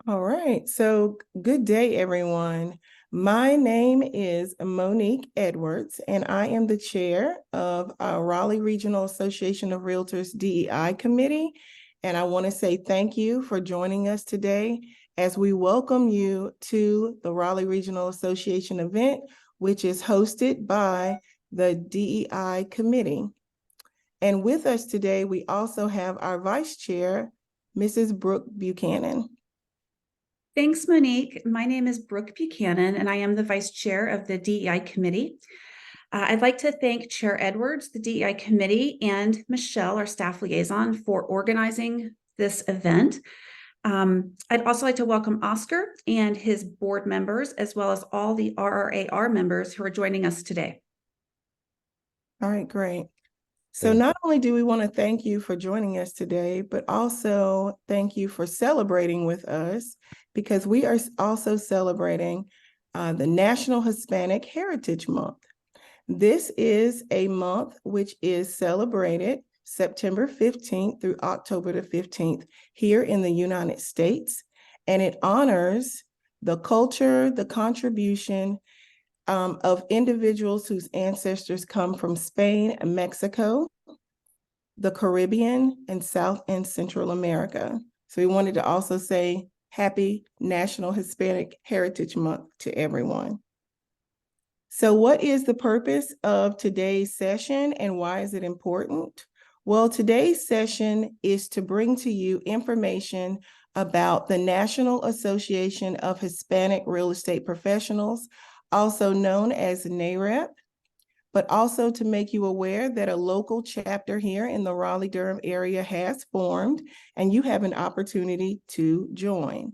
All right, so good day, everyone. My name is Monique Edwards, and I am the chair of our Raleigh Regional Association of Realtors DEI Committee. And I want to say thank you for joining us today as we welcome you to the Raleigh Regional Association event, which is hosted by the DEI Committee. And with us today, we also have our vice chair, Mrs. Brooke Buchanan. Thanks, Monique. My name is Brooke Buchanan, and I am the vice chair of the DEI committee. I'd like to thank Chair Edwards, the DEI committee, and Michelle, our staff liaison, for organizing this event. I'd also like to welcome Oscar and his board members, as well as all the RRAR members who are joining us today. All right, great. So not only do we want to thank you for joining us today, but also thank you for celebrating with us, because we are also celebrating the National Hispanic Heritage Month. This is a month which is celebrated September 15th through October the 15th here in the United States, and it honors the culture, the contribution of individuals whose ancestors come from Spain, Mexico, the Caribbean, and South and Central America. So we wanted to also say Happy National Hispanic Heritage Month to everyone. So what is the purpose of today's session and why is it important? Well, today's session is to bring to you information about the National Association of Hispanic Real Estate Professionals, also known as NAHREP, but also to make you aware that a local chapter here in the Raleigh-Durham area has formed, and you have an opportunity to join.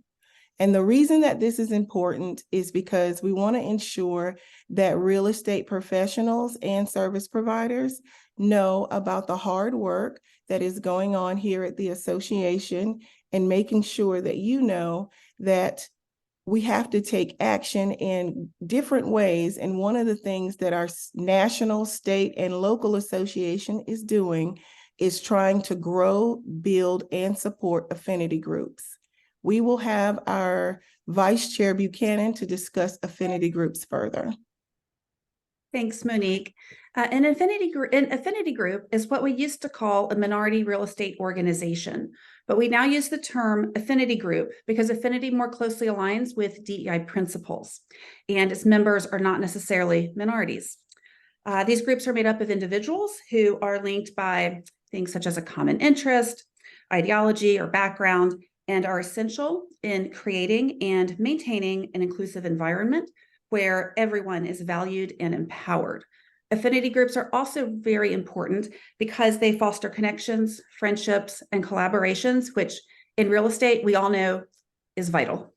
And the reason that this is important is because we want to ensure that real estate professionals and service providers know about the hard work that is going on here at the association, and making sure that you know that we have to take action in different ways. And one of the things that our national, state, and local association is doing is trying to grow, build, and support affinity groups. We will have our Vice Chair Buchanan to discuss affinity groups further. Thanks, Monique. An affinity group is what we used to call a minority real estate organization, but we now use the term affinity group because affinity more closely aligns with DEI principles, and its members are not necessarily minorities. These groups are made up of individuals who are linked by things such as a common interest, ideology, or background, and are essential in creating and maintaining an inclusive environment where everyone is valued and empowered. Affinity groups are also very important because they foster connections, friendships, and collaborations, which in real estate, we all know is vital.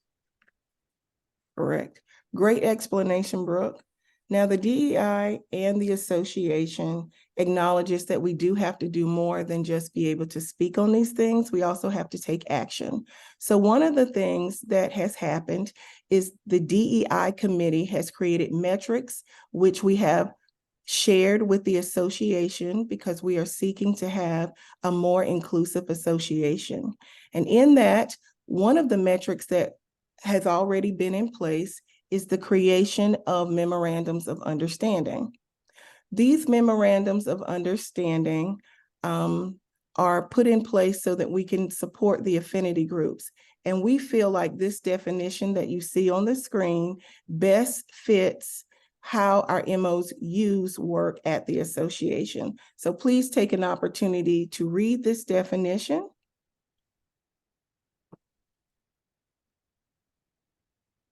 Correct. Great explanation, Brooke. Now, the DEI and the association acknowledges that we do have to do more than just be able to speak on these things. We also have to take action. So one of the things that has happened is the DEI committee has created metrics, which we have shared with the association because we are seeking to have a more inclusive association. And in that, one of the metrics that has already been in place is the creation of memorandums of understanding. These memorandums of understanding are put in place so that we can support the affinity groups. And we feel like this definition that you see on the screen best fits how our MOUs work at the association. So please take an opportunity to read this definition.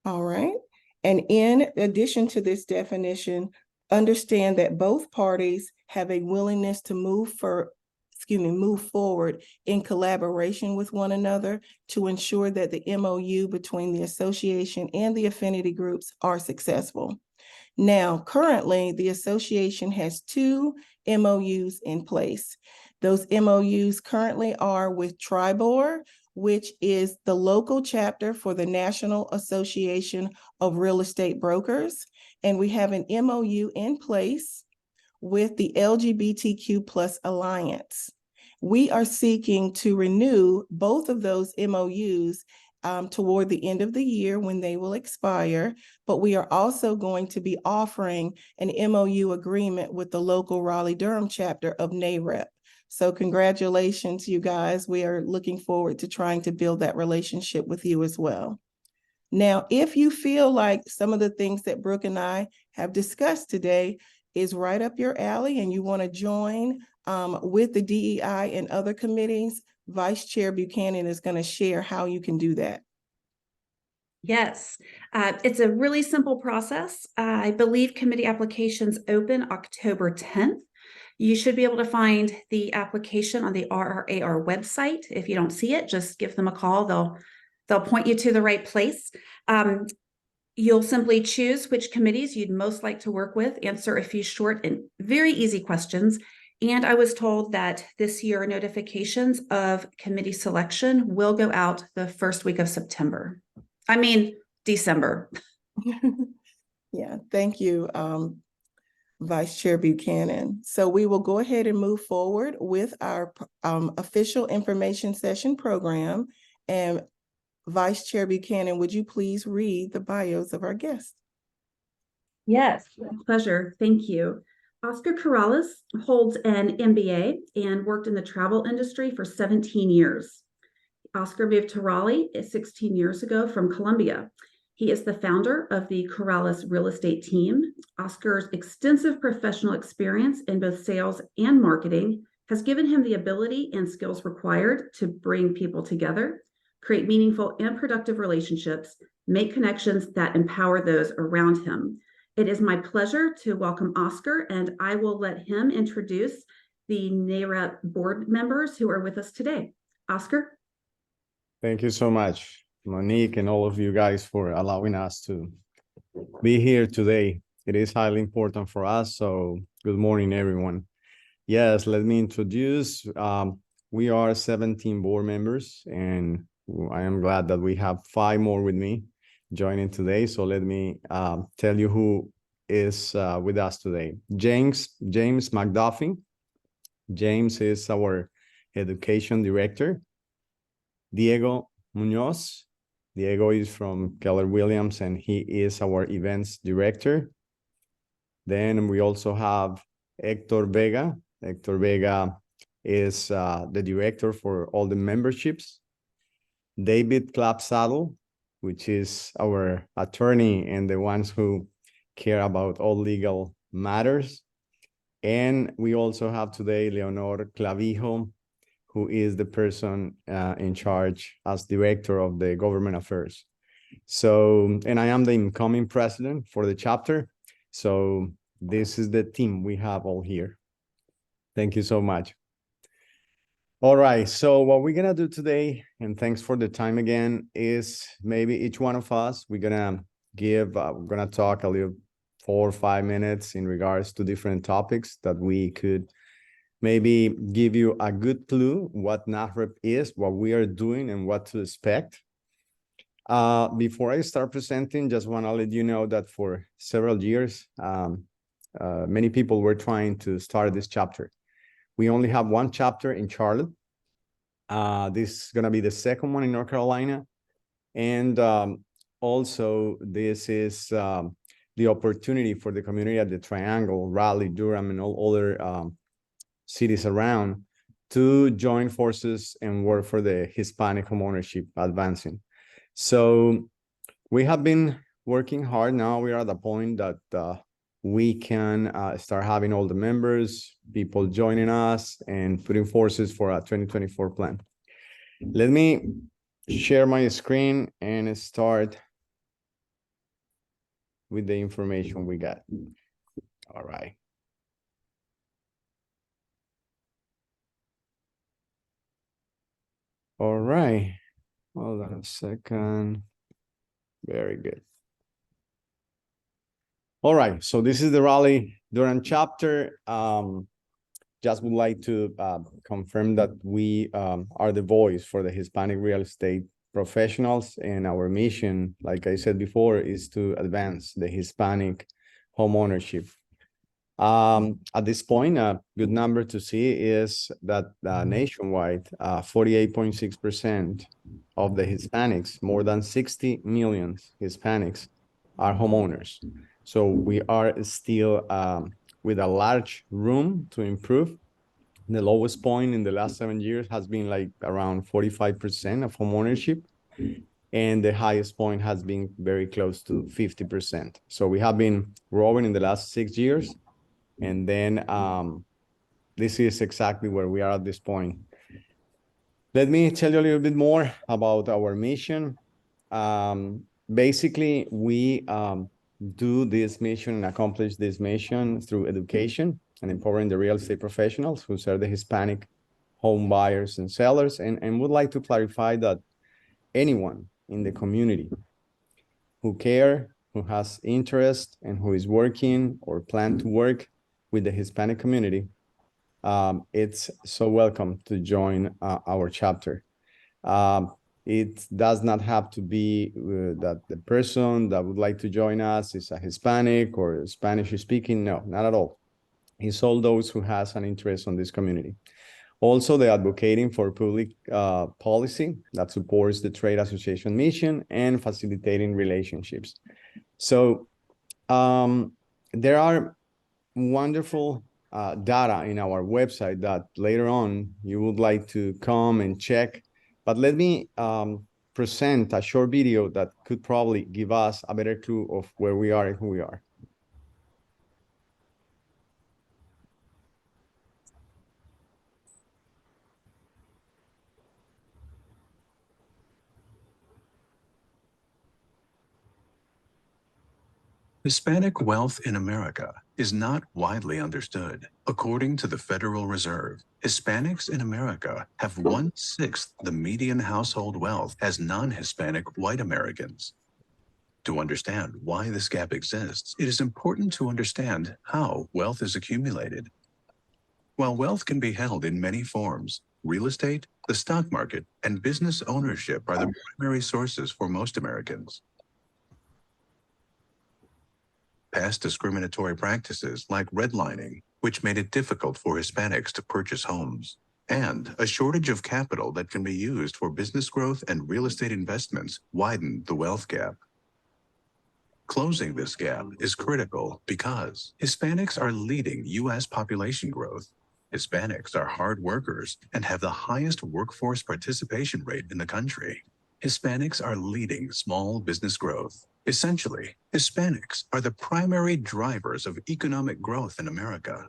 All right. And in addition to this definition, understand that both parties have a willingness to move forward in collaboration with one another to ensure that the MOU between the association and the affinity groups are successful. Now, currently, the association has 2 MOUs in place. Those MOUs currently are with TRIBOR, which is the local chapter for the National Association of Real Estate Brokers. And we have an MOU in place with the LGBTQ+ Alliance. We are seeking to renew both of those MOUs toward the end of the year when they will expire, but we are also going to be offering an MOU agreement with the local Raleigh Durham chapter of NAHREP. So congratulations, you guys. We are looking forward to trying to build that relationship with you as well. Now, if you feel like some of the things that Brooke and I have discussed today is right up your alley and you want to join with the DEI and other committees, Vice Chair Buchanan is going to share how you can do that. Yes, it's a really simple process. I believe committee applications open October 10th. You should be able to find the application on the RRAR website. If you don't see it, just give them a call. They'll point you to the right place. You'll simply choose which committees you'd most like to work with, answer a few short and very easy questions. And I was told that this year notifications of committee selection will go out the first week of December. Yeah, thank you, Vice Chair Buchanan. So we will go ahead and move forward with our official information session program. And Vice Chair Buchanan, would you please read the bios of our guests? Yes, pleasure. Thank you. Oscar Corrales holds an MBA and worked in the travel industry for 17 years. Oscar moved to Raleigh 16 years ago from Columbia. He is the founder of the Corrales Real Estate team. Oscar's extensive professional experience in both sales and marketing has given him the ability and skills required to bring people together, create meaningful and productive relationships, make connections that empower those around him. It is my pleasure to welcome Oscar, and I will let him introduce the NAHREP board members who are with us today. Oscar? Thank you so much, Monique, and all of you guys for allowing us to be here today. It is highly important for us, so good morning, everyone. Yes, let me introduce. We are 17 board members, and I am glad that we have 5 more with me joining today. So let me tell you who is with us today. James McDuffie. James is our education director. Diego Munoz. Diego is from Keller Williams, and he is our events director. Then we also have Hector Vega. Hector Vega is the director for all the memberships. David Clapsaddle, which is our attorney and the ones who care about all legal matters. And we also have today Leonor Clavijo, who is the person in charge as director of the government affairs. So, and I am the incoming president for the chapter. So this is the team we have all here. Thank you so much. All right, so what we're gonna do today, and thanks for the time again, is maybe each one of us, we're gonna talk a little 4 or 5 minutes in regards to different topics that we could maybe give you a good clue what NAHREP is, what we are doing, and what to expect. Before I start presenting, just wanna let you know that for several years, many people were trying to start this chapter. We only have 1 chapter in Charlotte. This is going to be the second one in North Carolina. And also, this is the opportunity for the community at the Triangle, Raleigh, Durham, and all other cities around to join forces and work for the Hispanic homeownership advancing. So we have been working hard. Now we are at the point that we can start having all the members, people joining us, and putting forces for a 2024 plan. Let me share my screen and start with the information we got. All right. All right. Hold on a second. Very good. All right, so this is the Raleigh Durham chapter. Just would like to confirm that we are the voice for the Hispanic real estate professionals, and our mission, like I said before, is to advance the Hispanic homeownership. At this point, a good number to see is that nationwide, 48.6% of the Hispanics, more than 60 million Hispanics are homeowners. So we are still with a large room to improve. The lowest point in the last 7 years has been like around 45% of homeownership. And the highest point has been very close to 50%. So we have been growing in the last 6 years. And then this is exactly where we are at this point. Let me tell you a little bit more about our mission. Basically, we do this mission and accomplish this mission through education and empowering the real estate professionals who serve the Hispanic home buyers and sellers. And would like to clarify that anyone in the community who care, who has interest, and who is working or plan to work with the Hispanic community, it's so welcome to join our chapter. It does not have to be that the person that would like to join us is a Hispanic or Spanish speaking. No, not at all. It's all those who has an interest on this community. Also, they're advocating for public policy that supports the trade association mission and facilitating relationships. So there are wonderful data in our website that later on you would like to come and check. But let me present a short video that could probably give us a better clue of where we are and who we are. Hispanic wealth in America is not widely understood. According to the Federal Reserve, Hispanics in America have 1/6 the median household wealth as non-Hispanic white Americans. To understand why this gap exists, it is important to understand how wealth is accumulated. While wealth can be held in many forms, real estate, the stock market, and business ownership are the primary sources for most Americans. Past discriminatory practices like redlining, which made it difficult for Hispanics to purchase homes, and a shortage of capital that can be used for business growth and real estate investments widened the wealth gap. Closing this gap is critical because Hispanics are leading U.S. population growth. Hispanics are hard workers and have the highest workforce participation rate in the country. Hispanics are leading small business growth. Essentially, Hispanics are the primary drivers of economic growth in America.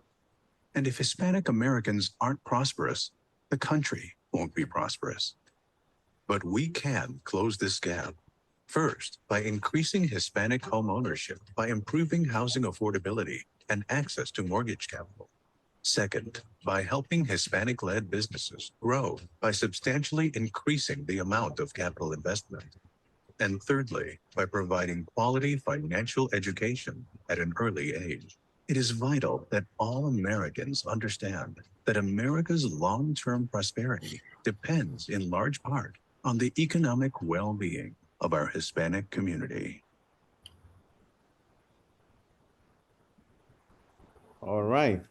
And if Hispanic Americans aren't prosperous, the country won't be prosperous. But we can close this gap. First, by increasing Hispanic home ownership, by improving housing affordability and access to mortgage capital. Second, by helping Hispanic-led businesses grow by substantially increasing the amount of capital investment. And thirdly, by providing quality financial education at an early age. It is vital that all Americans understand that America's long-term prosperity depends in large part on the economic well-being of our Hispanic community. All right.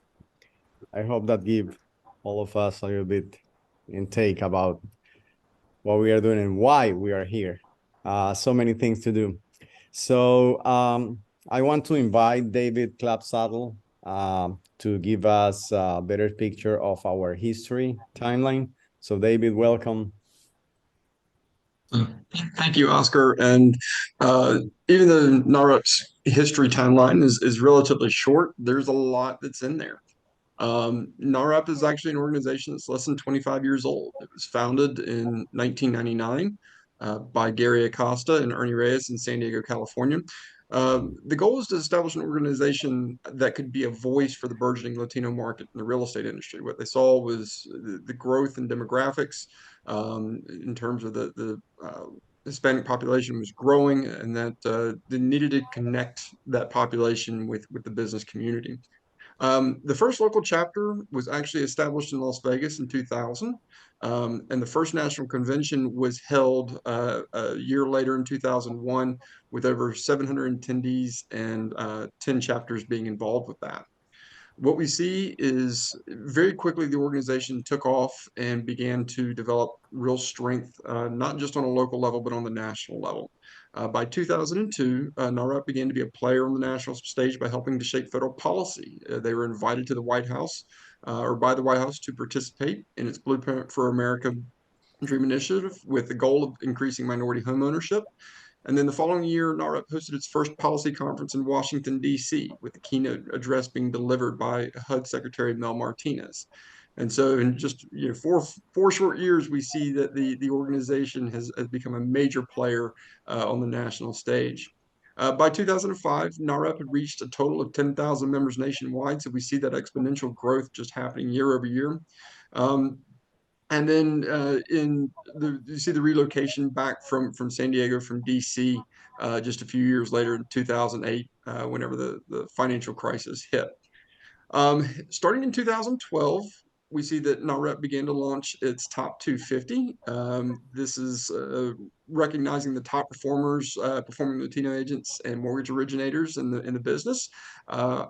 I hope that give all of us a little bit intake about what we are doing and why we are here. So many things to do. So I want to invite David Clapsaddle to give us a better picture of our history timeline. So David, welcome. Thank you, Oscar. And even though NAHREP's history timeline is relatively short, there's a lot that's in there. NAHREP is actually an organization that's less than 25 years old. It was founded in 1999 by Gary Acosta and Ernie Reyes in San Diego, California. The goal is to establish an organization that could be a voice for the burgeoning Latino market in the real estate industry. What they saw was the growth in demographics in terms of the Hispanic population was growing, and that they needed to connect that population with the business community. The first local chapter was actually established in Las Vegas in 2000, and the first national convention was held a year later in 2001 with over 700 attendees and 10 chapters being involved with that. What we see is very quickly the organization took off and began to develop real strength, not just on a local level, but on the national level. By 2002, NAHREP began to be a player on the national stage by helping to shape federal policy. They were invited to the White House or by the White House to participate in its Blueprint for America Dream Initiative with the goal of increasing minority home ownership. And then the following year, NAHREP hosted its first policy conference in Washington, D.C., with the keynote address being delivered by HUD Secretary Mel Martinez. And so in just four short years, we see that the organization has become a major player on the national stage. By 2005, NAHREP had reached a total of 10,000 members nationwide. So we see that exponential growth just happening year over year. And then you see the relocation back from San Diego from DC just a few years later in 2008, whenever the financial crisis hit. Starting in 2012, we see that NAHREP began to launch its Top 250. This is recognizing the top performers, performing Latino agents and mortgage originators in the business.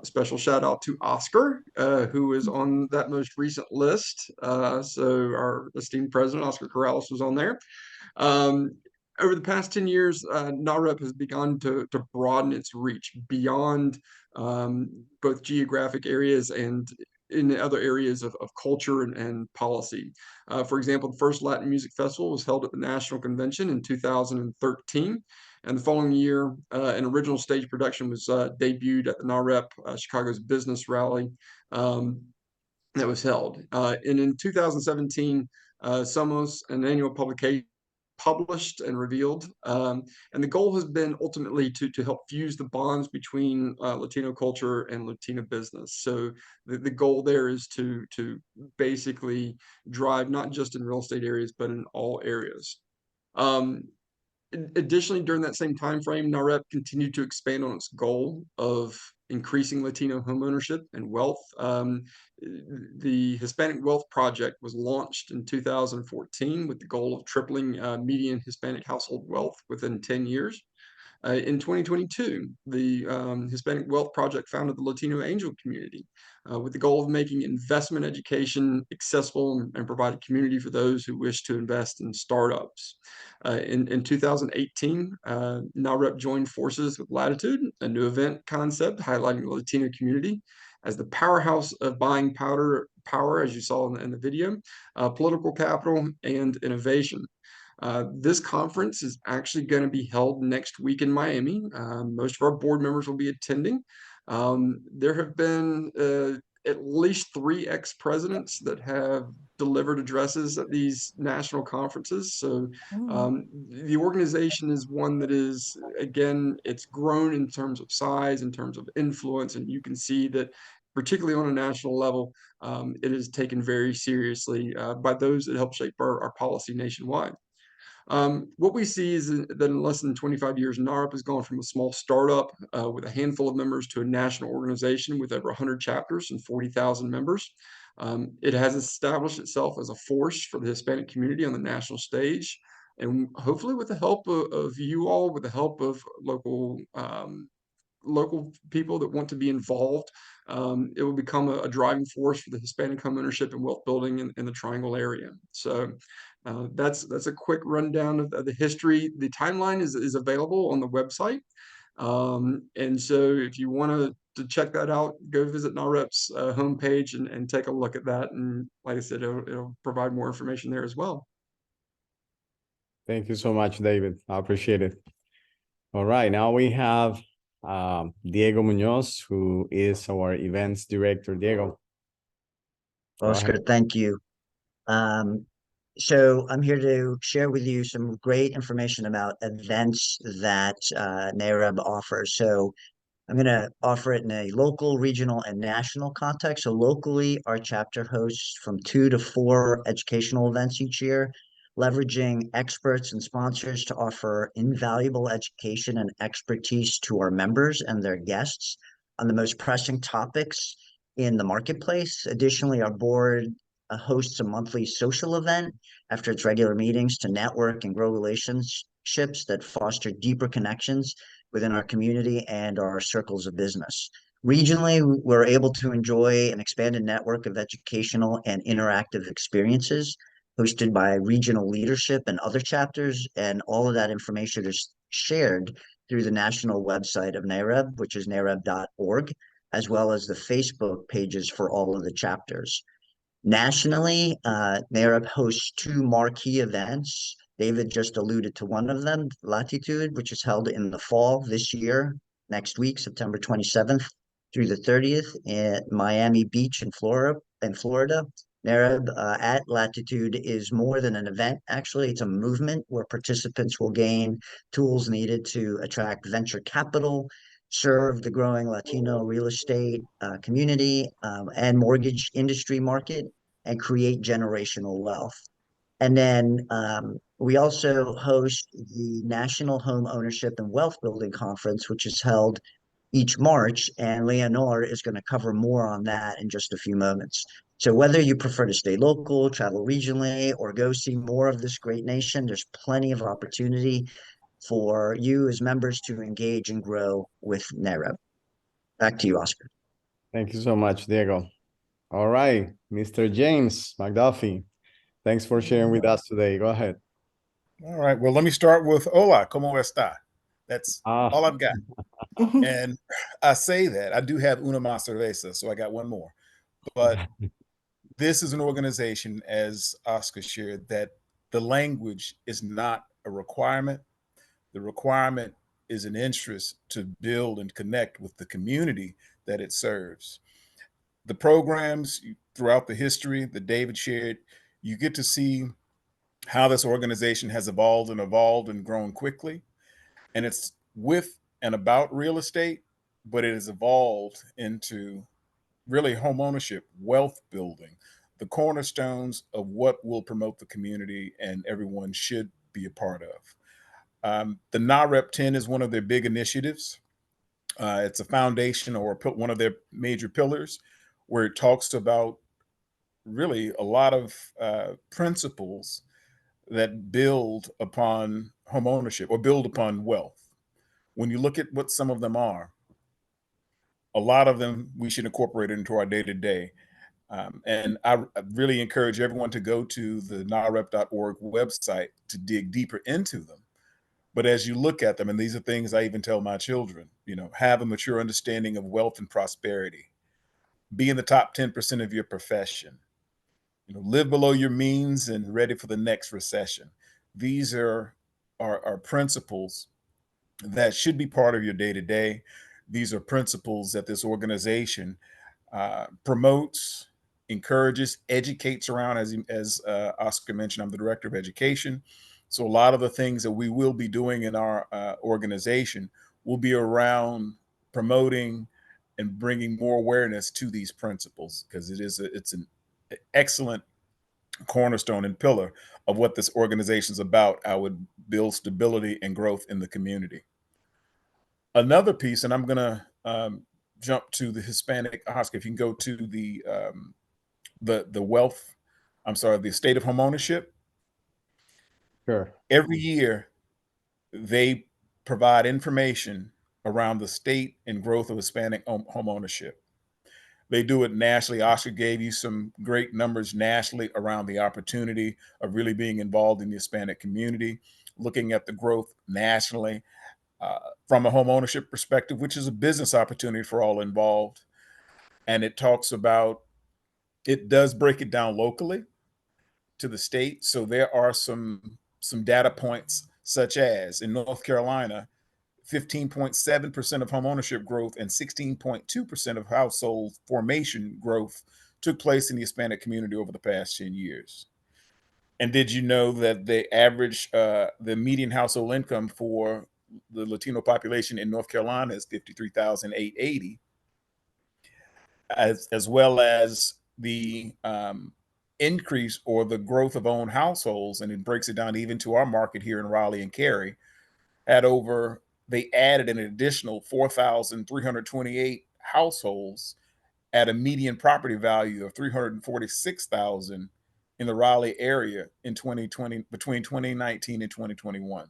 Special shout out to Oscar, who is on that most recent list. So our esteemed president, Oscar Corrales, was on there. Over the past 10 years, NAHREP has begun to broaden its reach beyond both geographic areas and in other areas of culture and policy. For example, the first Latin Music Festival was held at the National Convention in 2013. And the following year, an original stage production was debuted at the NAHREP Chicago's Business Rally that was held. And in 2017, Somos, an annual publication, published and revealed. And the goal has been ultimately to help fuse the bonds between Latino culture and Latino business. So the goal there is to basically drive not just in real estate areas, but in all areas. Additionally, during that same time frame, NAHREP continued to expand on its goal of increasing Latino homeownership and wealth. The Hispanic Wealth Project was launched in 2014 with the goal of tripling median Hispanic household wealth within 10 years. In 2022, the Hispanic Wealth Project founded the Latino Angel Community with the goal of making investment education accessible and provide a community for those who wish to invest in startups. In 2018, NAHREP joined forces with Latitude, a new event concept highlighting the Latino community as the powerhouse of buying power, as you saw in the video, political capital, and innovation. This conference is actually going to be held next week in Miami. Most of our board members will be attending. There have been at least 3 ex-presidents that have delivered addresses at these national conferences. So the organization is one that is, again, it's grown in terms of size, in terms of influence, and you can see that particularly on a national level, it is taken very seriously by those that help shape our policy nationwide. What we see is that in less than 25 years, NAHREP has gone from a small startup with a handful of members to a national organization with over 100 chapters and 40,000 members. It has established itself as a force for the Hispanic community on the national stage. And hopefully with the help of you all, with the help of local people that want to be involved, it will become a driving force for the Hispanic homeownership and wealth building in the Triangle area. So that's a quick rundown of the history. The timeline is available on the website. And so if you want to check that out, go visit NAHREP's homepage and take a look at that. And like I said, it'll provide more information there as well. Thank you so much, David. I appreciate it. All right, now we have Diego Munoz, who is our events director. Diego. Oscar, thank you. So I'm here to share with you some great information about events that NAHREP offers. So I'm going to offer it in a local, regional, and national context. So locally, our chapter hosts from 2 to 4 educational events each year, leveraging experts and sponsors to offer invaluable education and expertise to our members and their guests on the most pressing topics in the marketplace. Additionally, our board hosts a monthly social event after its regular meetings to network and grow relationships that foster deeper connections within our community and our circles of business. Regionally, we're able to enjoy an expanded network of educational and interactive experiences hosted by regional leadership and other chapters, and all of that information is shared through the national website of NAHREP, which is nahrep.org, as well as the Facebook pages for all of the chapters. Nationally, NAHREP hosts two marquee events. David just alluded to one of them, Latitude, which is held in the fall this year, next week, September 27th through the 30th in Miami Beach in Florida. NAHREP at Latitude is more than an event. Actually, it's a movement where participants will gain tools needed to attract venture capital, serve the growing Latino real estate community and mortgage industry market, and create generational wealth. And then we also host the National Home Ownership and Wealth Building Conference, which is held each March. And Leonore is going to cover more on that in just a few moments. So whether you prefer to stay local, travel regionally, or go see more of this great nation, there's plenty of opportunity for you as members to engage and grow with NAHREP. Back to you, Oscar. Thank you so much, Diego. All right, Mr. James McDuffie, thanks for sharing with us today. Go ahead. All right. Well, let me start with hola, ¿cómo está? That's all I've got. And I say that. I do have una más cerveza, so I got one more. But this is an organization, as Oscar shared, that the language is not a requirement. The requirement is an interest to build and connect with the community that it serves. The programs throughout the history that David shared, you get to see how this organization has evolved and grown quickly. And it's with and about real estate, but it has evolved into really home ownership, wealth building, the cornerstones of what will promote the community and everyone should be a part of. The NAHREP 10 is one of their big initiatives. It's a foundation or one of their major pillars where it talks about really a lot of principles that build upon home ownership or build upon wealth. When you look at what some of them are, a lot of them we should incorporate into our day-to-day. And I really encourage everyone to go to the nahrep.org website to dig deeper into them. But as you look at them, and these are things I even tell my children, have a mature understanding of wealth and prosperity. Be in the top 10% of your profession. Live below your means and ready for the next recession. These are principles that should be part of your day-to-day. These are principles that this organization promotes, encourages, educates around. As Oscar mentioned, I'm the director of education. So a lot of the things that we will be doing in our organization will be around promoting and bringing more awareness to these principles, because it's an excellent cornerstone and pillar of what this organization is about. I would build stability and growth in the community. Another piece, and I'm going to jump to the Hispanic, Oscar, if you can go to the wealth, the estate of home ownership. Sure. Every year, they provide information around the state and growth of Hispanic home ownership. They do it nationally. Oscar gave you some great numbers nationally around the opportunity of really being involved in the Hispanic community, looking at the growth nationally from a home ownership perspective, which is a business opportunity for all involved. And it talks about, it does break it down locally to the state. So there are some data points, such as in North Carolina, 15.7% of home ownership growth and 16.2% of household formation growth took place in the Hispanic community over the past 10 years. And did you know that the average, the median household income for the Latino population in North Carolina is $53,880, as well as the increase or the growth of owned households, and it breaks it down even to our market here in Raleigh and Cary, they added an additional 4,328 households at a median property value of $346,000 in the Raleigh area in 2020, between 2019 and 2021.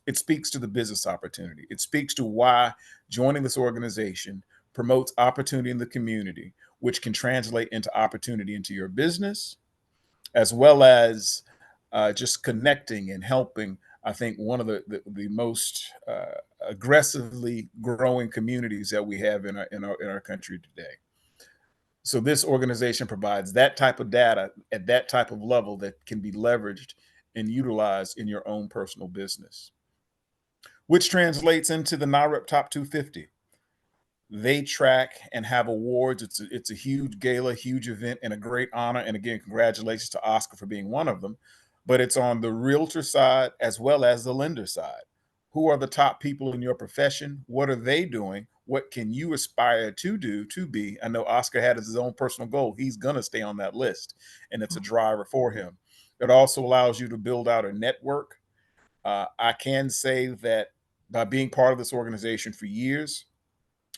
It speaks to the business opportunity. It speaks to why joining this organization promotes opportunity in the community, which can translate into opportunity into your business, as well as just connecting and helping. I think one of the most aggressively growing communities that we have in our country today. So this organization provides that type of data at that type of level that can be leveraged and utilized in your own personal business, which translates into the NAHREP Top 250. They track and have awards. It's a huge gala, huge event, and a great honor. And again, congratulations to Oscar for being one of them. But it's on the realtor side as well as the lender side. Who are the top people in your profession? What are they doing? What can you aspire to do to be? I know Oscar had his own personal goal. He's going to stay on that list, and it's a driver for him. It also allows you to build out a network. I can say that by being part of this organization for years,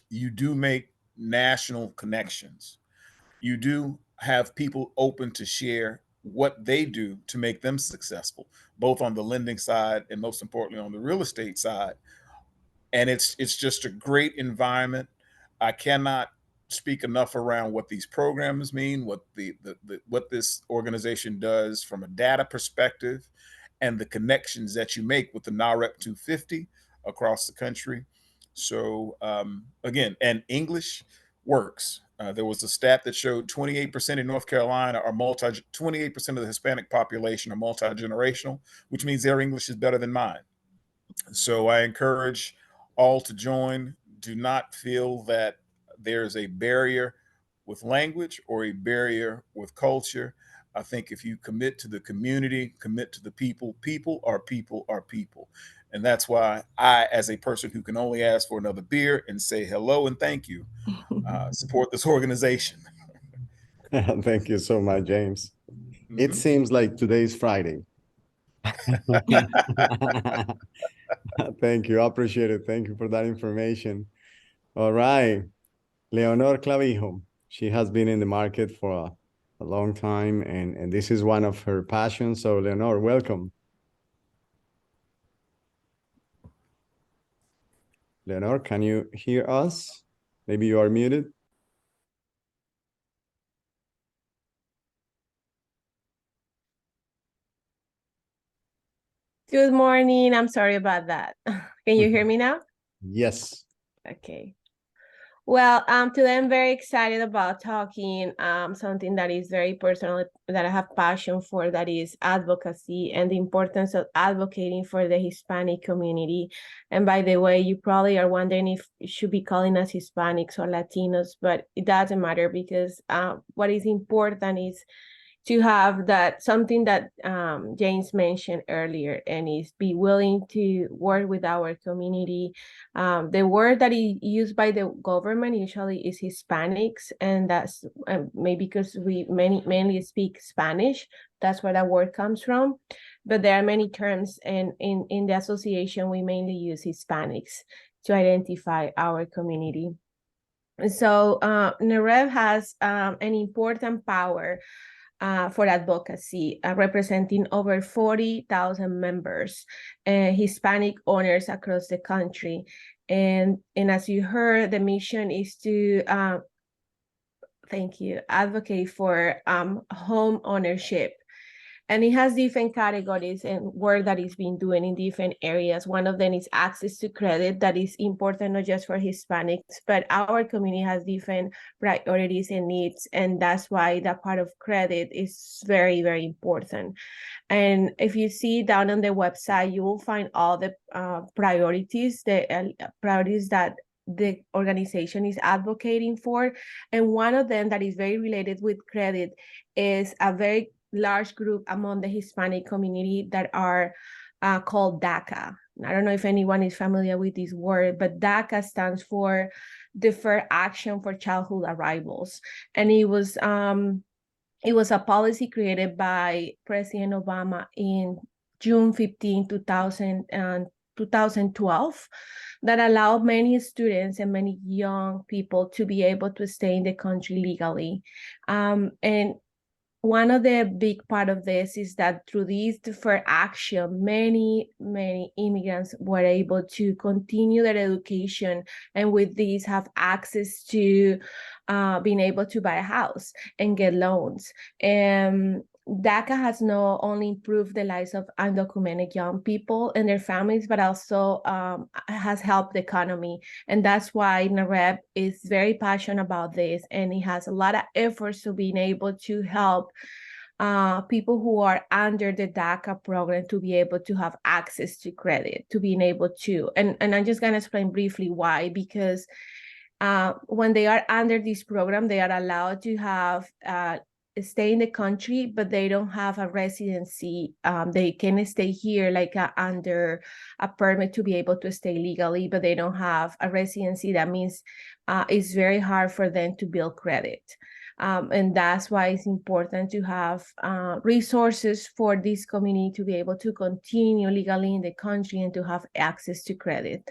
you do make national connections. You do have people open to share what they do to make them successful, both on the lending side and most importantly on the real estate side. And it's just a great environment. I cannot speak enough around what these programs mean, what what this organization does from a data perspective, and the connections that you make with the NAHREP 250 across the country. So again, and English works. There was a stat that showed 28% in North Carolina are 28% of the Hispanic population are multi-generational, which means their English is better than mine. So I encourage all to join. Do not feel that there's a barrier with language or a barrier with culture. I think if you commit to the community, commit to the people, people are people are people. And that's why I, as a person who can only ask for another beer and say hello and thank you, support this organization. Thank you so much, James. It seems like today's Friday. Thank you. I appreciate it. Thank you for that information. All right. Leonor Clavijo. She has been in the market for a long time, and this is one of her passions. So, Leonor, welcome. Leonor, can you hear us? Maybe you are muted. Good morning. I'm sorry about that. Can you hear me now? Yes. Okay. Well, today I'm very excited about talking something that is very personal, that I have passion for, that is advocacy and the importance of advocating for the Hispanic community. And by the way, you probably are wondering if you should be calling us Hispanics or Latinos, but it doesn't matter, because what is important is to have that something that James mentioned earlier, and is be willing to work with our community. The word that is used by the government usually is Hispanics, and that's maybe because we mainly speak Spanish. That's where that word comes from. But there are many terms, and in the association, we mainly use Hispanics to identify our community. So NAHREP has an important power for advocacy, representing over 40,000 members, Hispanic owners across the country. And as you heard, the mission is to, advocate for home ownership. And it has different categories and work that it's been doing in different areas. One of them is access to credit, that is important not just for Hispanics, but our community has different priorities and needs. And that's why that part of credit is very, very important. And if you see down on the website, you will find all the priorities that the organization is advocating for. And one of them that is very related with credit is a very large group among the Hispanic community that are called DACA. I don't know if anyone is familiar with this word, but DACA stands for Deferred Action for Childhood Arrivals. And it was a policy created by President Obama in June 15, 2012, that allowed many students and many young people to be able to stay in the country legally. And one of the big part of this is that through this deferred action, many immigrants were able to continue their education, and with this have access to being able to buy a house and get loans. And DACA has not only improved the lives of undocumented young people and their families, but also has helped the economy. And that's why NAHREP is very passionate about this, and it has a lot of efforts to being able to help people who are under the DACA program to be able to have access to credit, to being able to, and I'm just gonna explain briefly why, because when they are under this program, they are allowed to have stay in the country, but they don't have a residency. They can stay here like under a permit to be able to stay legally, but they don't have a residency. That means it's very hard for them to build credit. And that's why it's important to have resources for this community to be able to continue legally in the country and to have access to credit.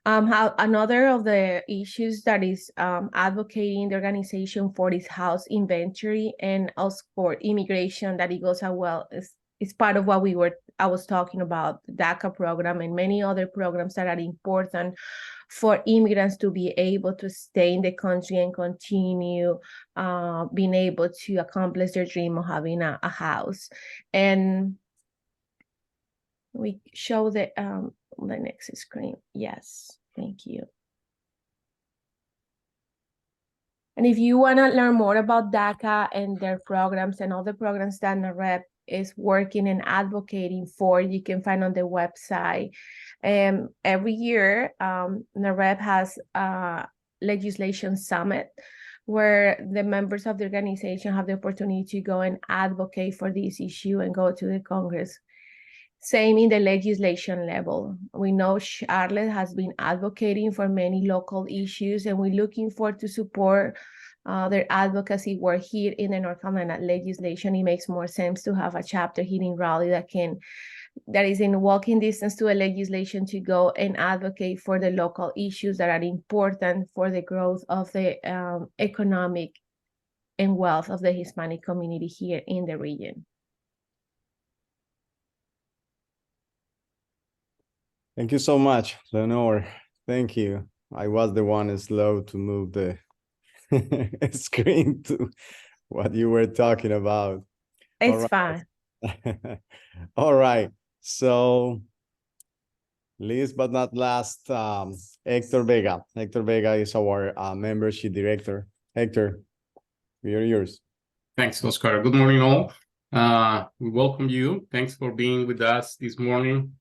Another of the issues that is advocating the organization for this house inventory and also for immigration, that it goes as well is part of what I was talking about, the DACA program and many other programs that are important for immigrants to be able to stay in the country and continue being able to accomplish their dream of having a house. And we show the next screen. Yes, thank you. And if you want to learn more about DACA and their programs and all the programs that NAHREP is working and advocating for, you can find on the website. Every year, NAHREP has a legislation summit where the members of the organization have the opportunity to go and advocate for this issue and go to the Congress. Same in the legislation level. We know Charlotte has been advocating for many local issues, and we're looking forward to support their advocacy work here in the North Carolina legislation. It makes more sense to have a chapter here in Raleigh that is in walking distance to a legislation to go and advocate for the local issues that are important for the growth of the economic and wealth of the Hispanic community here in the region. Thank you so much, Lenore. Thank you. I was the one slow to move the screen to what you were talking about. It's fine. All right. So, last but not last, Hector Vega. Hector Vega is our membership director. Hector, we are yours. Thanks, Oscar. Good morning, all. We welcome you. Thanks for being with us this morning.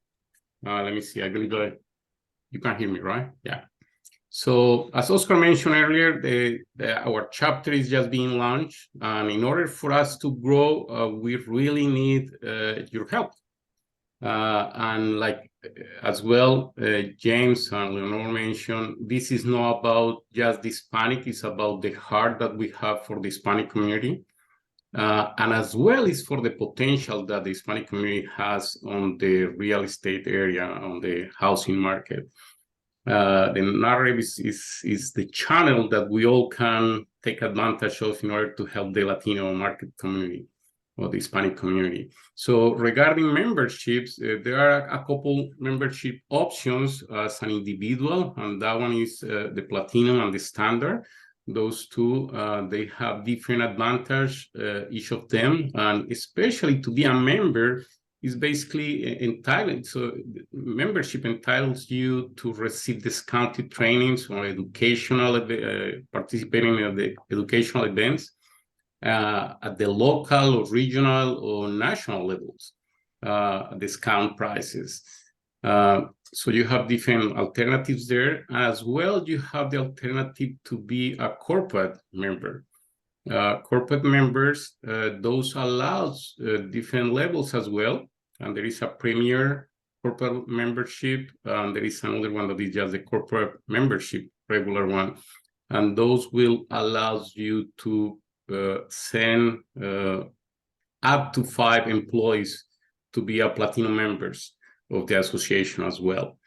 Let me see. I believe you can hear me, right? Yeah. So, as Oscar mentioned earlier, our chapter is just being launched. And in order for us to grow, we really need your help. And like as well, James and Leonor mentioned, this is not about just the Hispanic, it's about the heart that we have for the Hispanic community. And as well as for the potential that the Hispanic community has on the real estate area, on the housing market. The NAHREP is the channel that we all can take advantage of in order to help the Latino market community or the Hispanic community. So regarding memberships, there are a couple membership options as an individual, and that one is the Platinum and the Standard. Those two, they have different advantage, each of them, and especially to be a member is basically entitled. So membership entitles you to receive discounted trainings or educational, participating in the educational events at the local or regional or national levels, discount prices. So you have different alternatives there. As well, you have the alternative to be a corporate member. Corporate members, those allows different levels as well. And there is a premier corporate membership. And there is another one that is just a corporate membership, regular one. And those will allow you to send up to 5 employees to be a platinum members of the association as well.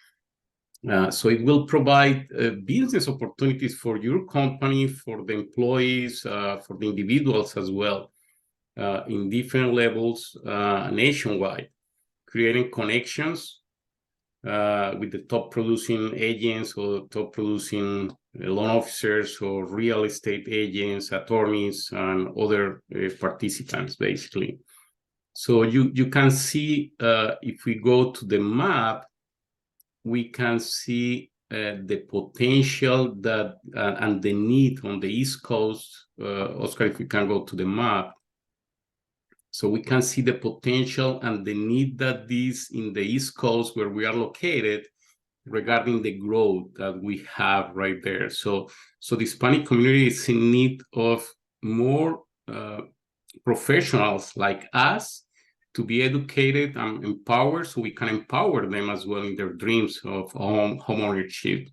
So it will provide business opportunities for your company, for the employees, for the individuals as well. in different levels nationwide, creating connections with the top producing agents or top producing loan officers or real estate agents, attorneys, and other participants, basically. So you can see, if we go to the map, we can see the potential that and the need on the East Coast. Oscar, if we can go to the map. So we can see the potential and the need that is in the East Coast where we are located regarding the growth that we have right there. So the Hispanic community is in need of more professionals like us to be educated and empowered, so we can empower them as well in their dreams of homeownership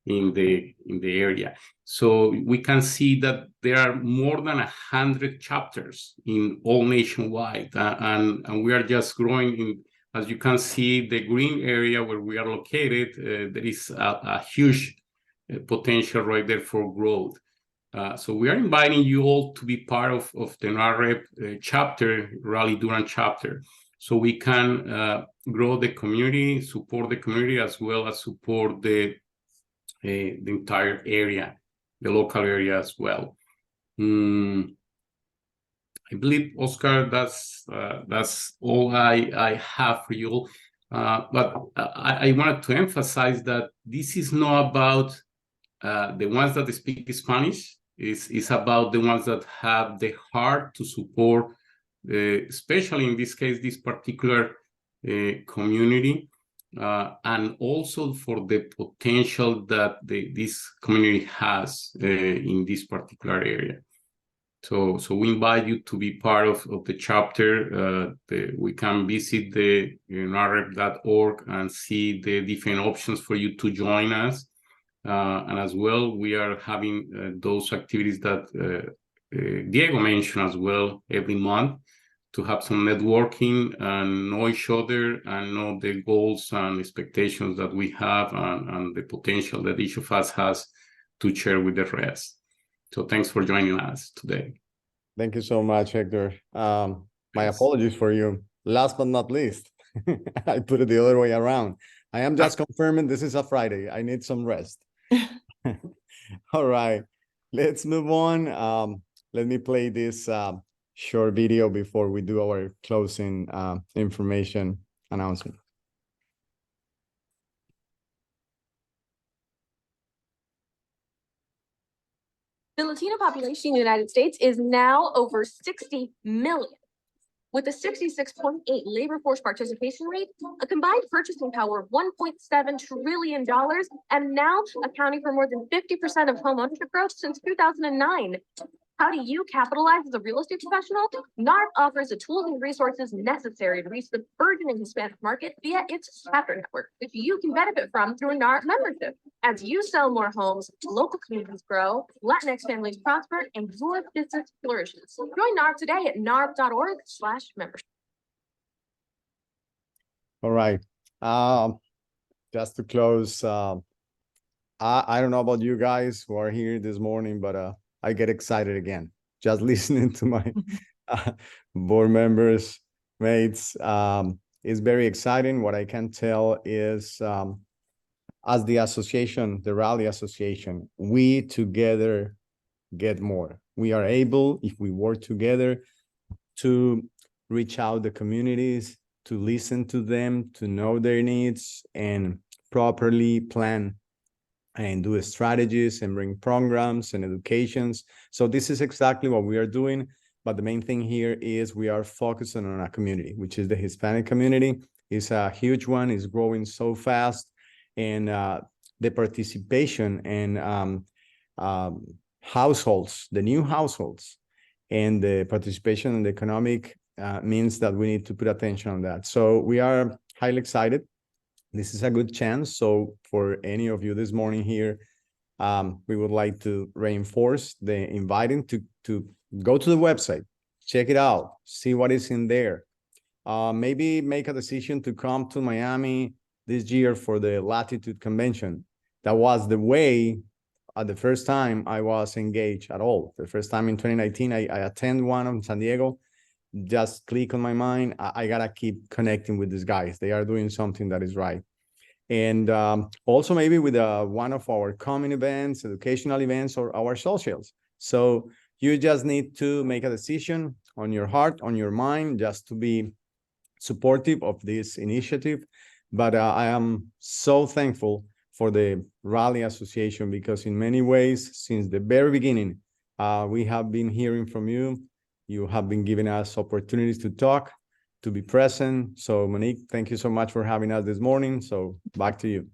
in the area. So we can see that there are more than 100 chapters in all nationwide, and we are just growing in. As you can see, the green area where we are located, there is a huge potential right there for growth. So we are inviting you all to be part of the NAHREP chapter, Raleigh Durham chapter, so we can grow the community, support the community, as well as support the entire area, the local area as well. I believe, Oscar, that's all I have for you. But I wanted to emphasize that this is not about the ones that speak Spanish. It's about the ones that have the heart to support, especially in this case, this particular community, and also for the potential that this community has in this particular area. So we invite you to be part of the chapter. We can visit the nahrep.org and see the different options for you to join us. And as well, we are having those activities that Diego mentioned as well every month, to have some networking and know each other and know the goals and expectations that we have, and the potential that each of us has to share with the rest. So thanks for joining us today. Thank you so much, Hector. My apologies for you. Last but not least, I put it the other way around. I am just confirming this is a Friday. I need some rest. All right, let's move on. Let me play this short video before we do our closing information announcement. The Latino population in the United States is now over 60 million. With a 66.8 labor force participation rate, a combined purchasing power of $1.7 trillion, and now accounting for more than 50% of homeownership growth since 2009. How do you capitalize as a real estate professional? NAHREP offers the tools and resources necessary to reach the burgeoning Hispanic market via its chapter network, which you can benefit from through a NAHREP membership. As you sell more homes, local communities grow, Latinx families prosper, and your business flourishes. Join NAHREP today at nahrep.org/membership. All right. Just to close, I don't know about you guys who are here this morning, but I get excited again just listening to my board members, mates. It's very exciting. What I can tell is, as the association, the Raleigh Association, we together get more. We are able, if we work together, to reach out the communities, to listen to them, to know their needs, and properly plan and do strategies and bring programs and educations. So this is exactly what we are doing. But the main thing here is we are focusing on a community, which is the Hispanic community. It's a huge one. It's growing so fast. And the participation and households, the new households, and the participation in the economic means that we need to put attention on that. So we are highly excited. This is a good chance. So for any of you this morning here, we would like to reinforce the inviting to go to the website, check it out, see what is in there. Maybe make a decision to come to Miami this year for the Latitude Convention. That was the way the first time I was engaged at all. The first time in 2019, I attend one in San Diego, just click on my mind. I gotta keep connecting with these guys. They are doing something that is right. And also maybe with one of our common events, educational events, or our socials. So you just need to make a decision on your heart, on your mind, just to be supportive of this initiative. But I am so thankful for the Raleigh Association, because in many ways, since the very beginning, we have been hearing from you. You have been giving us opportunities to talk, to be present. So Monique, thank you so much for having us this morning. So back to you.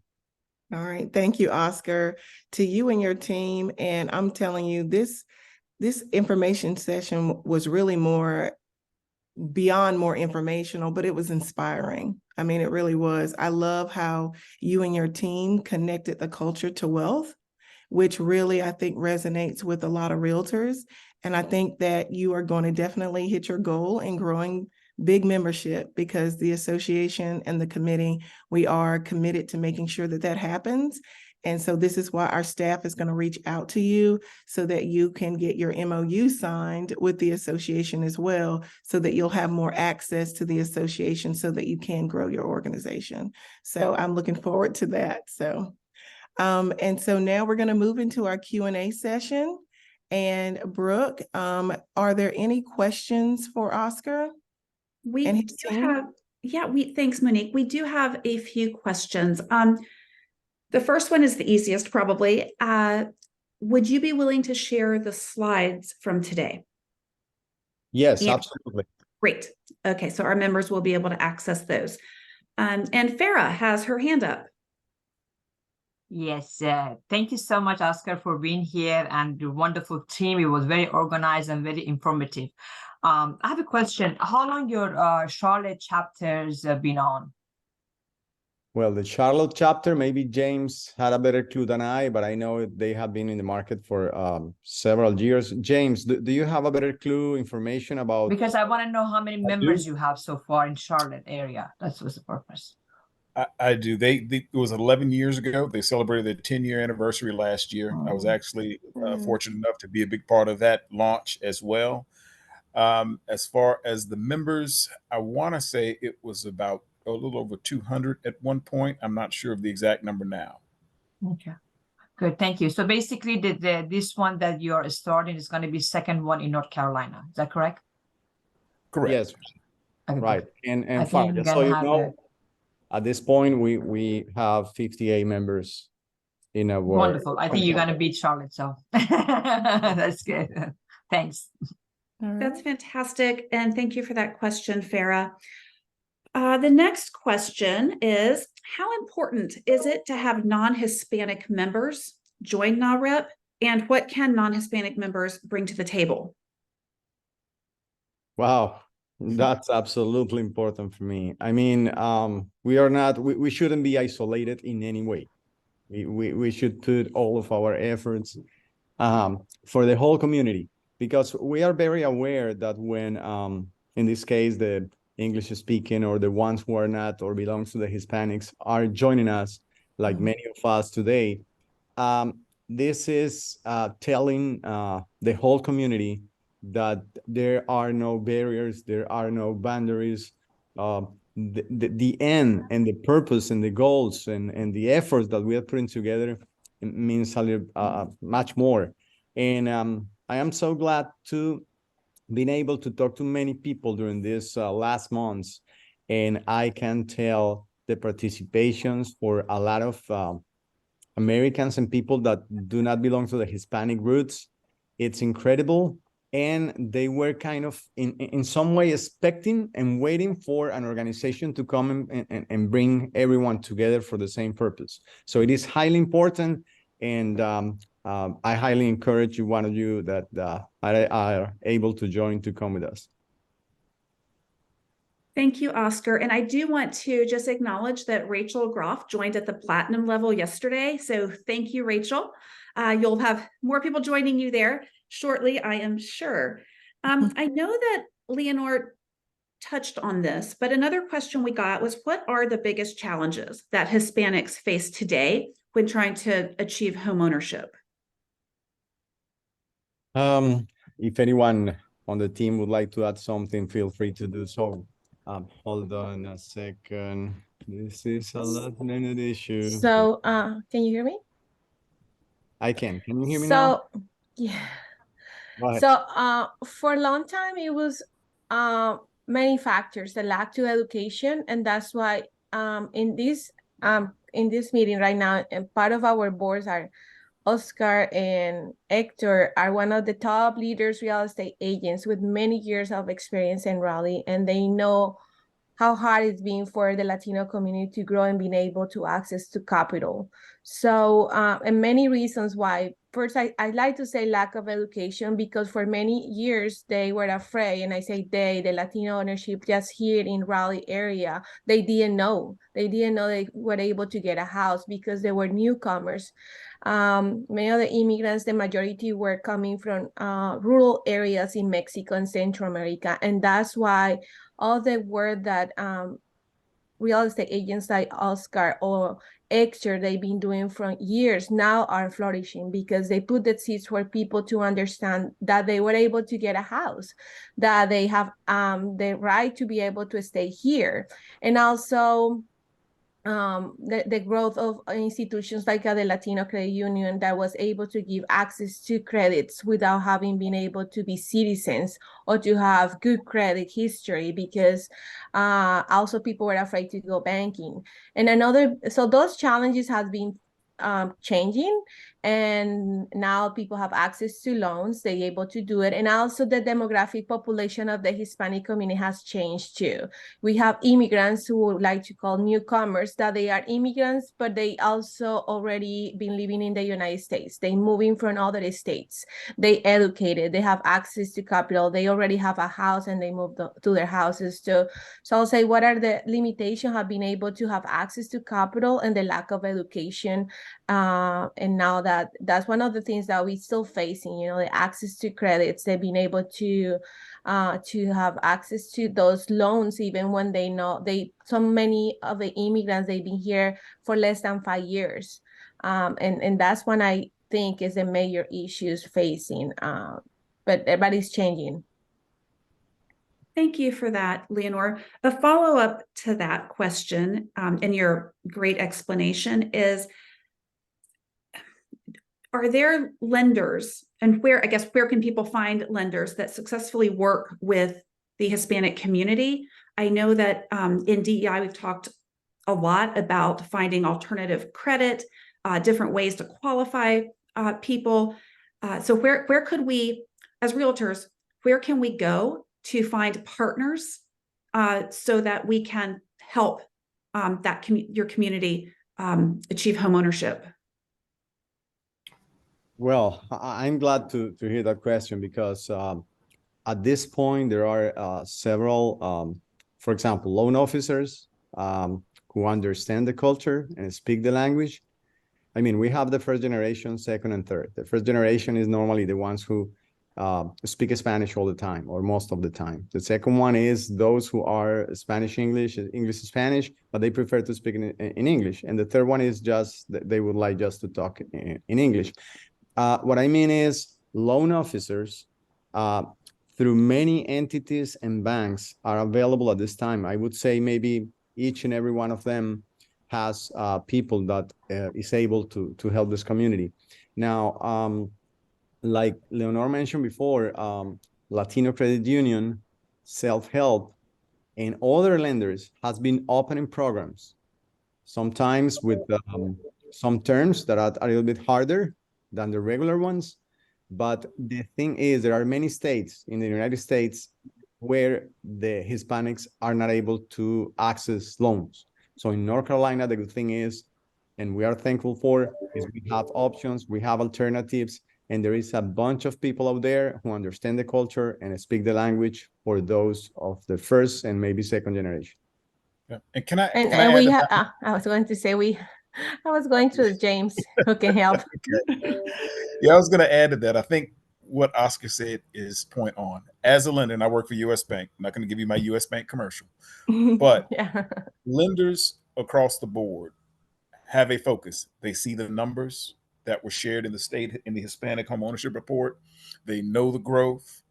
All right. Thank you, Oscar, to you and your team. And I'm telling you, this information session was really beyond more informational, but it was inspiring. I mean, it really was. I love how you and your team connected the culture to wealth, which really, I think, resonates with a lot of realtors. And I think that you are going to definitely hit your goal in growing big membership, because the association and the committee, we are committed to making sure that that happens. And so this is why our staff is going to reach out to you so that you can get your MOU signed with the association as well, so that you'll have more access to the association so that you can grow your organization. So I'm looking forward to that. So, and so now we're going to move into our Q&A session. And Brooke, are there any questions for Oscar? We and his do team? have, yeah, thanks, Monique. We do have a few questions. The first one is the easiest, probably. Would you be willing to share the slides from today? Yes, Yeah. absolutely. Great. Okay, so our members will be able to access those. And Farah has her hand up. Yes, thank you so much, Oscar, for being here, and your wonderful team. It was very organized and very informative. I have a question. How long your Charlotte chapters been on? Well, the Charlotte chapter, maybe James had a better clue than I, but I know they have been in the market for several years. James, do you have a better clue, information about? Because I want to know how many members you have so far in Charlotte area. That was the purpose. I do. It was 11 years ago. They celebrated their 10-year anniversary last year. I was actually fortunate enough to be a big part of that launch as well. As far as the members, I want to say it was about a little over 200 at one point. I'm not sure of the exact number now. Okay, good. Thank you. So basically, this one that you're starting is going to be second one in North Carolina. Is that correct? Correct. Yes. Okay, right. good. And fine. So you know, at this point, we have 58 members in our. Wonderful. I think you're going to beat Charlotte. So that's good. Thanks. That's fantastic. And thank you for that question, Farah. The next question is, how important is it to have non-Hispanic members join NAHREP, and what can non-Hispanic members bring to the table? Wow, that's absolutely important for me. I mean, we shouldn't be isolated in any way. We should put all of our efforts for the whole community, because we are very aware that when, in this case, the English speaking or the ones who are not or belongs to the Hispanics are joining us, like many of us today, this is telling the whole community that there are no barriers, there are no boundaries. The end and the purpose and the goals and the efforts that we are putting together means a little, much more. And I am so glad to been able to talk to many people during this last months, and I can tell the participations for a lot of Americans and people that do not belong to the Hispanic roots. It's incredible. And they were kind of in some way expecting and waiting for an organization to come and bring everyone together for the same purpose. So it is highly important. And I highly encourage you, one of you that are able to join, to come with us. Thank you, Oscar. And I do want to just acknowledge that Rachel Groff joined at the platinum level yesterday. So thank you, Rachel. You'll have more people joining you there shortly, I am sure. I know that Leonore touched on this, but another question we got was, what are the biggest challenges that Hispanics face today when trying to achieve homeownership? If anyone on the team would like to add something, feel free to do so. Hold on a second. This is a last minute issue. So, can you hear me? I can. Can you hear me now? So, yeah. Go ahead. So, for a long time, it was many factors, the lack to education, and that's why in this meeting right now, and part of our boards are Oscar and Hector are one of the top leaders, real estate agents with many years of experience in Raleigh, and they know how hard it's been for the Latino community to grow and being able to access to capital. So, and many reasons why. First, I like to say lack of education, because for many years they were afraid, and I say the Latino ownership just here in Raleigh area, they didn't know. They didn't know they were able to get a house because they were newcomers. Many of the immigrants, the majority were coming from rural areas in Mexico and Central America, and that's why all the work that real estate agents like Oscar or Exter they've been doing for years now are flourishing, because they put the seeds for people to understand that they were able to get a house, that they have the right to be able to stay here, and also the growth of institutions like the Latino Credit Union that was able to give access to credits without having been able to be citizens or to have good credit history, because also people were afraid to go banking. And so those challenges have been changing, and now people have access to loans, they're able to do it. And also the demographic population of the Hispanic community has changed too. We have immigrants who would like to call newcomers, that they are immigrants, but they also already been living in the United States. They moving from other states. They educated, they have access to capital, they already have a house and they moved to their houses too. So I'll say, what are the limitations of being able to have access to capital and the lack of education? And now that's one of the things that we're still facing, the access to credits, they've been able to have access to those loans, even when they know so many of the immigrants, they've been here for less than 5 years. And that's one I think is the major issues facing, but everybody's changing. Thank you for that, Leonor. A follow-up to that question and your great explanation is, are there lenders, and where can people find lenders that successfully work with the Hispanic community? I know that in DEI, we've talked a lot about finding alternative credit, different ways to qualify people. So where could we, as realtors, where can we go to find partners so that we can help your community achieve homeownership? Well, I'm glad to hear that question, because at this point, there are several, for example, loan officers who understand the culture and speak the language. I mean, we have the first generation, second and third. The first generation is normally the ones who speak Spanish all the time, or most of the time. The second one is those who are Spanish-English, English-Spanish, but they prefer to speak in English. And the third one is just, they would like just to talk in English. What I mean is, loan officers through many entities and banks are available at this time. I would say maybe each and every one of them has people that is able to help this community. Now, like Leonor mentioned before, Latino Credit Union, Self-Help, and other lenders has been opening programs, sometimes with some terms that are a little bit harder than the regular ones. But the thing is, there are many states in the United States where the Hispanics are not able to access loans. So in North Carolina, the good thing is, and we are thankful for, is we have options, we have alternatives, and there is a bunch of people out there who understand the culture and speak the language for those of the first and maybe second generation. Yeah. And can I we have, I was going to say, I was going to James who can help. Okay. Yeah, I was going to add to that. I think what Oscar said is point on. As a lender, and I work for US Bank, I'm not going to give you my US Bank commercial, but yeah. Lenders across the board have a focus. They see the numbers that were shared in the state, in the Hispanic homeownership report. They know the growth.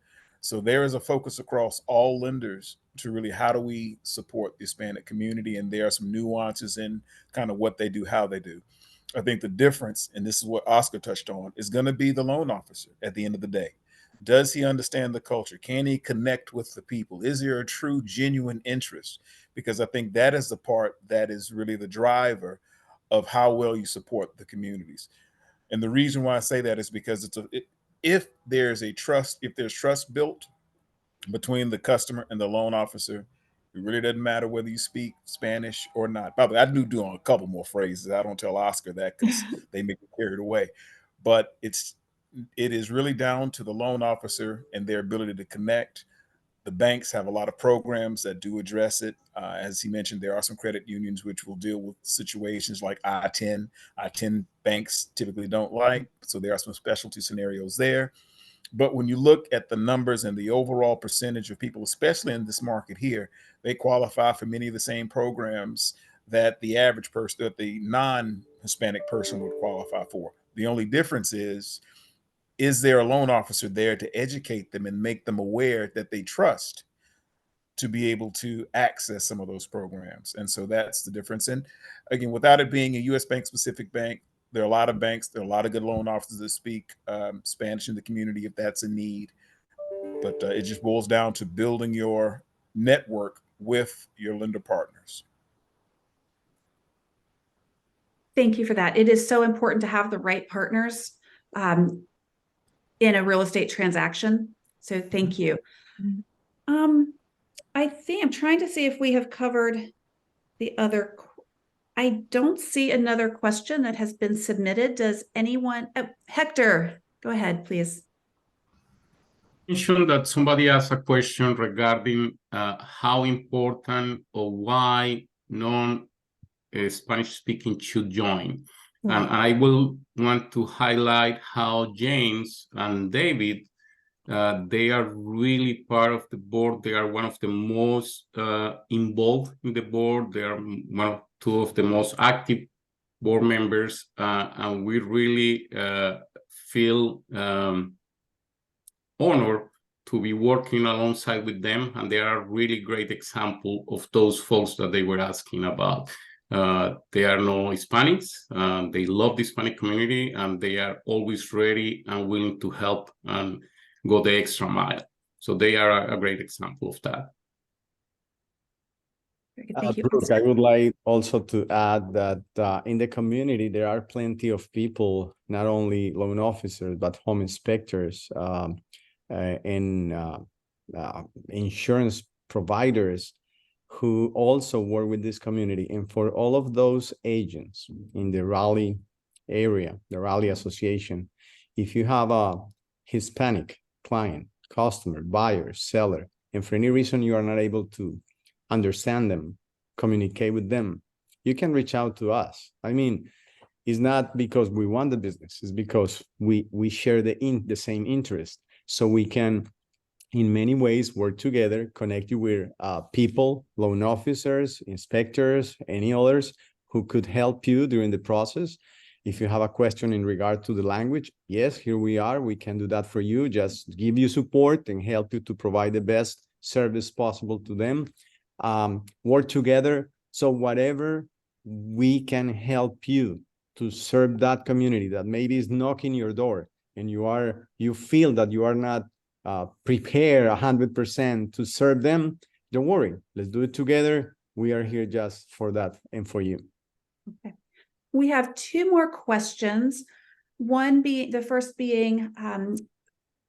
So there is a focus across all lenders to really how do we support the Hispanic community, and there are some nuances in kind of what they do, how they do. I think the difference, and this is what Oscar touched on, is going to be the loan officer at the end of the day. Does he understand the culture? Can he connect with the people? Is there a true, genuine interest? Because I think that is the part that is really the driver of how well you support the communities. And the reason why I say that is because if there's trust built between the customer and the loan officer, it really doesn't matter whether you speak Spanish or not. By the way, I do on a couple more phrases. I don't tell Oscar that because they make me carried away. But it is really down to the loan officer and their ability to connect. The banks have a lot of programs that do address it. As he mentioned, there are some credit unions which will deal with situations like I-10. I-10 banks typically don't like, so there are some specialty scenarios there. But when you look at the numbers and the overall percentage of people, especially in this market here, they qualify for many of the same programs that the average person, that the non-Hispanic person would qualify for. The only difference is there a loan officer there to educate them and make them aware that they trust to be able to access some of those programs? And so that's the difference. And again, without it being a U.S. bank specific bank, there are a lot of banks, there are a lot of good loan officers that speak Spanish in the community if that's a need. But it just boils down to building your network with your lender partners. Thank you for that. It is so important to have the right partners in a real estate transaction. So thank you. I think I'm trying to see if we have covered the other. I don't see another question that has been submitted. Does anyone? Oh, Hector, go ahead, please. Mentioned that somebody asked a question regarding how important or why non-Spanish speaking should join. And I will want to highlight how James and David, they are really part of the board. They are one of the most involved in the board. They are two of the most active board members. And we really feel honored to be working alongside with them. And they are a really great example of those folks that they were asking about. They are no Hispanics. They love the Hispanic community, and they are always ready and willing to help and go the extra mile. So they are a great example of that. Thank you. Brooke, I would like also to add that in the community, there are plenty of people, not only loan officers, but home inspectors and insurance providers who also work with this community. And for all of those agents in the Raleigh area, the Raleigh Association, if you have a Hispanic client, customer, buyer, seller, and for any reason you are not able to understand them, communicate with them, you can reach out to us. I mean, it's not because we want the business, it's because we share the same interest. So we can, in many ways, work together, connect you with people, loan officers, inspectors, any others who could help you during the process. If you have a question in regard to the language, yes, here we are. We can do that for you. Just give you support and help you to provide the best service possible to them. Work together. So whatever we can help you to serve that community that maybe is knocking your door and you feel that you are not prepared 100% to serve them, don't worry. Let's do it together. We are here just for that and for you. Okay. We have two more questions. One being, the first being,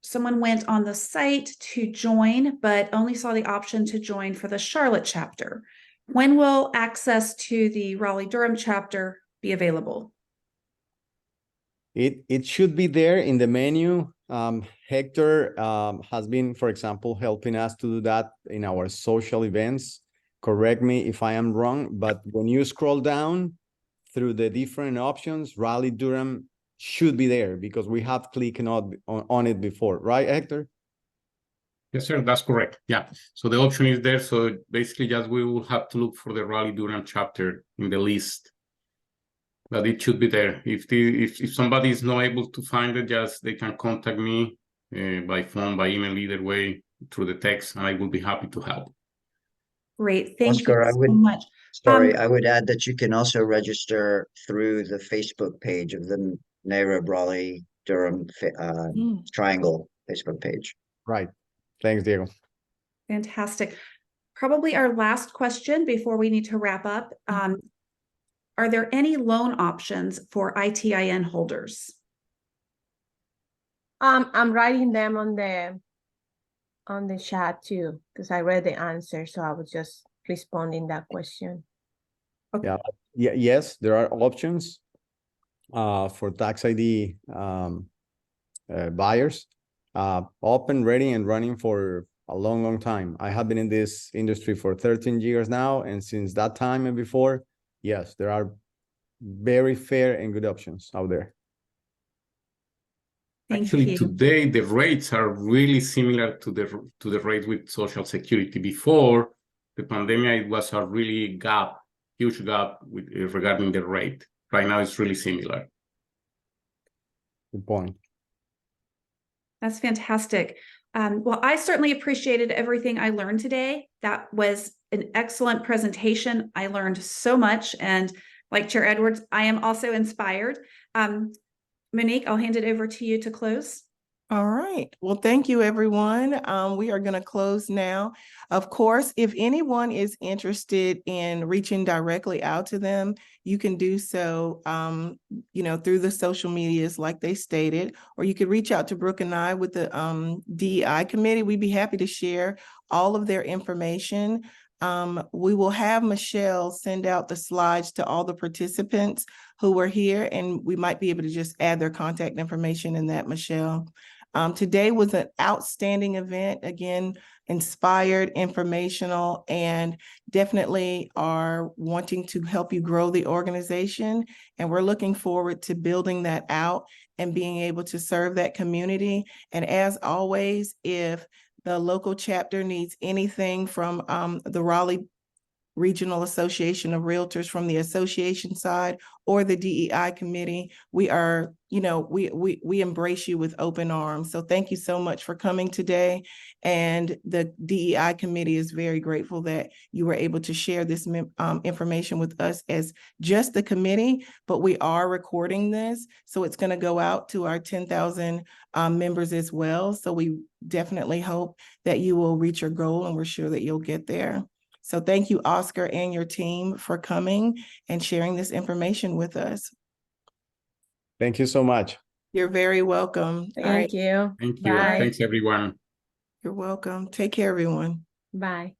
someone went on the site to join, but only saw the option to join for the Charlotte chapter. When will access to the Raleigh-Durham chapter be available? It should be there in the menu. Hector has been, for example, helping us to do that in our social events. Correct me if I am wrong, but when you scroll down through the different options, Raleigh-Durham should be there because we have clicked on it before, right, Hector? Yes, sir, that's correct. Yeah, so the option is there. So basically just we will have to look for the Raleigh-Durham chapter in the list. But it should be there. If somebody is not able to find it, just they can contact me by phone, by email, either way. through the text, and I will be happy to help. Great, thank Oscar, you I so would, much. sorry, I would add that you can also register through the Facebook page of the NAHREP Raleigh Durham Triangle Facebook page. Right. Thanks, Diego. Fantastic. Probably our last question before we need to wrap up. Are there any loan options for ITIN holders? I'm writing them on the chat too, because I read the answer, so I was just responding that question. Yeah. Yes, there are options for tax ID buyers, open, ready, and running for a long time. I have been in this industry for 13 years now, and since that time and before, yes, there are very fair and good options out there. Actually, today the rates are really similar to the rate with Social Security. Before the pandemic, it was a really huge gap with regarding the rate. Right now, it's really similar. Good point. That's fantastic. Well, I certainly appreciated everything I learned today. That was an excellent presentation. I learned so much, and like Chair Edwards, I am also inspired. Monique, I'll hand it over to you to close. All right. Well, thank you, everyone. We are going to close now. Of course, if anyone is interested in reaching directly out to them, you can do so, through the social medias like they stated, or you could reach out to Brooke and I with the DEI committee. We'd be happy to share all of their information. We will have Michelle send out the slides to all the participants who were here, and we might be able to just add their contact information in that, Michelle. Today was an outstanding event, again, inspired, informational, and definitely are wanting to help you grow the organization. And we're looking forward to building that out and being able to serve that community. And as always, if the local chapter needs anything from the Raleigh Regional Association of Realtors from the association side or the DEI committee, we are, we embrace you with open arms. So thank you so much for coming today. And the DEI committee is very grateful that you were able to share this information with us as just the committee, but we are recording this. So it's going to go out to our 10,000 members as well. So we definitely hope that you will reach your goal, and we're sure that you'll get there. So thank you, Oscar, and your team for coming and sharing this information with us. Thank you so much. You're very welcome. Thank you. Thank you. Bye. Thanks, everyone. You're welcome. Take care, everyone. Bye.